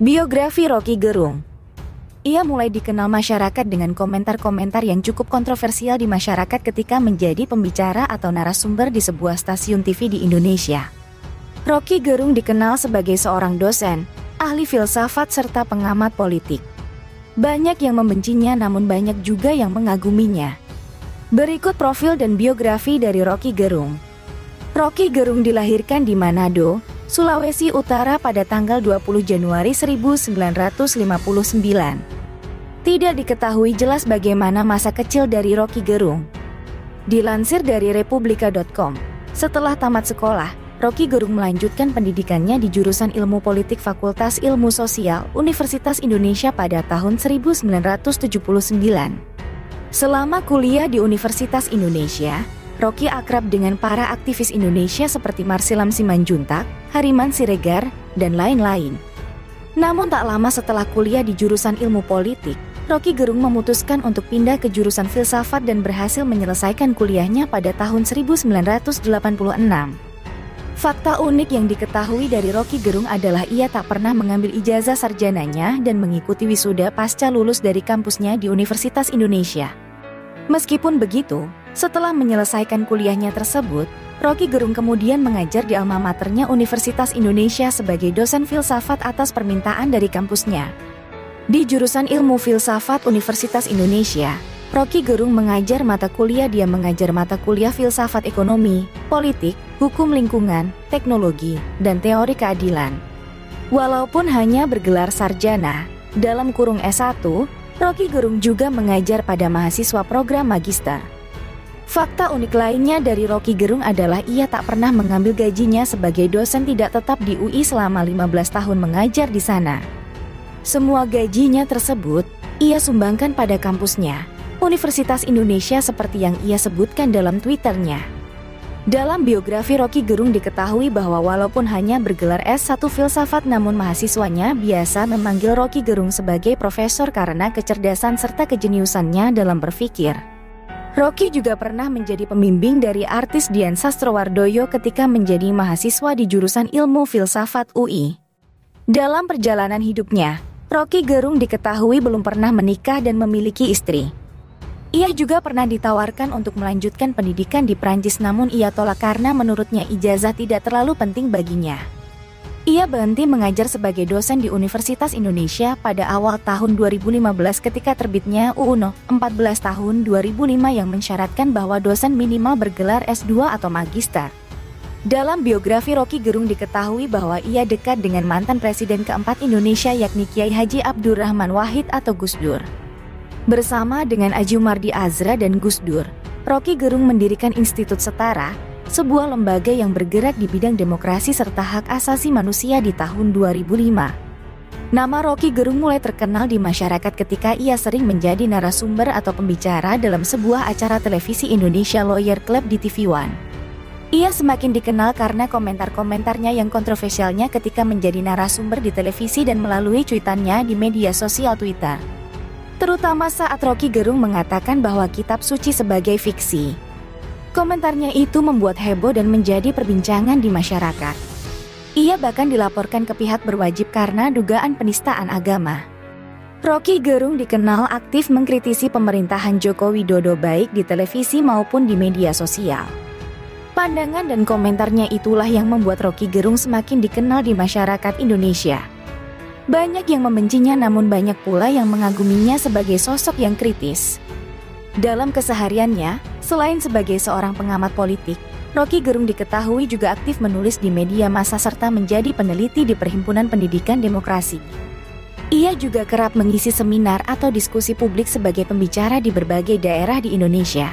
Biografi Roky Gerung. Ia mulai dikenal masyarakat dengan komentar-komentar yang cukup kontroversial di masyarakat ketika menjadi pembicara atau narasumber di sebuah stasiun TV di Indonesia. Roky Gerung dikenal sebagai seorang dosen, ahli filsafat serta pengamat politik. Banyak yang membencinya namun banyak juga yang mengaguminya. Berikut profil dan biografi dari Roky Gerung. Roky Gerung dilahirkan di Manado, Sulawesi Utara pada tanggal 20 Januari 1959. Tidak diketahui jelas bagaimana masa kecil dari Roky Gerung. Dilansir dari republika.com, setelah tamat sekolah, Roky Gerung melanjutkan pendidikannya di jurusan Ilmu Politik Fakultas Ilmu Sosial Universitas Indonesia pada tahun 1979. Selama kuliah di Universitas Indonesia, Roky akrab dengan para aktivis Indonesia seperti Marsilam Simanjuntak, Hariman Siregar, dan lain-lain. Namun tak lama setelah kuliah di jurusan Ilmu Politik, Roky Gerung memutuskan untuk pindah ke jurusan filsafat dan berhasil menyelesaikan kuliahnya pada tahun 1986. Fakta unik yang diketahui dari Roky Gerung adalah ia tak pernah mengambil ijazah sarjananya dan mengikuti wisuda pasca lulus dari kampusnya di Universitas Indonesia. Meskipun begitu, setelah menyelesaikan kuliahnya tersebut, Roky Gerung kemudian mengajar di alma maternya Universitas Indonesia sebagai dosen filsafat atas permintaan dari kampusnya. Di jurusan Ilmu Filsafat Universitas Indonesia, Roky Gerung mengajar mata kuliah filsafat ekonomi, politik, hukum lingkungan, teknologi, dan teori keadilan. Walaupun hanya bergelar sarjana, dalam kurung S1, Roky Gerung juga mengajar pada mahasiswa program magister. Fakta unik lainnya dari Roky Gerung adalah ia tak pernah mengambil gajinya sebagai dosen tidak tetap di UI selama 15 tahun mengajar di sana. Semua gajinya tersebut, ia sumbangkan pada kampusnya, Universitas Indonesia seperti yang ia sebutkan dalam Twitternya. Dalam biografi Roky Gerung diketahui bahwa walaupun hanya bergelar S1 filsafat namun mahasiswanya biasa memanggil Roky Gerung sebagai profesor karena kecerdasan serta kejeniusannya dalam berpikir. Roky juga pernah menjadi pembimbing dari artis Dian Sastrowardoyo ketika menjadi mahasiswa di jurusan Ilmu Filsafat UI. Dalam perjalanan hidupnya, Roky Gerung diketahui belum pernah menikah dan memiliki istri. Ia juga pernah ditawarkan untuk melanjutkan pendidikan di Prancis namun ia tolak karena menurutnya ijazah tidak terlalu penting baginya. Ia berhenti mengajar sebagai dosen di Universitas Indonesia pada awal tahun 2015 ketika terbitnya UU No. 14 tahun 2005 yang mensyaratkan bahwa dosen minimal bergelar S2 atau magister. Dalam biografi Roky Gerung diketahui bahwa ia dekat dengan mantan presiden keempat Indonesia yakni Kiai Haji Abdurrahman Wahid atau Gus Dur. Bersama dengan Ajumardi Azra dan Gus Dur, Roky Gerung mendirikan Institut Setara, sebuah lembaga yang bergerak di bidang demokrasi serta hak asasi manusia di tahun 2005. Nama Roky Gerung mulai terkenal di masyarakat ketika ia sering menjadi narasumber atau pembicara dalam sebuah acara televisi Indonesia Lawyer Club di TV One. Ia semakin dikenal karena komentar-komentarnya yang kontroversialnya ketika menjadi narasumber di televisi dan melalui cuitannya di media sosial Twitter. Terutama saat Roky Gerung mengatakan bahwa kitab suci sebagai fiksi. Komentarnya itu membuat heboh dan menjadi perbincangan di masyarakat. Ia bahkan dilaporkan ke pihak berwajib karena dugaan penistaan agama. Roky Gerung dikenal aktif mengkritisi pemerintahan Joko Widodo baik di televisi maupun di media sosial. Pandangan dan komentarnya itulah yang membuat Roky Gerung semakin dikenal di masyarakat Indonesia. Banyak yang membencinya namun banyak pula yang mengaguminya sebagai sosok yang kritis. Dalam kesehariannya, selain sebagai seorang pengamat politik, Roky Gerung diketahui juga aktif menulis di media massa serta menjadi peneliti di Perhimpunan Pendidikan Demokrasi. Ia juga kerap mengisi seminar atau diskusi publik sebagai pembicara di berbagai daerah di Indonesia.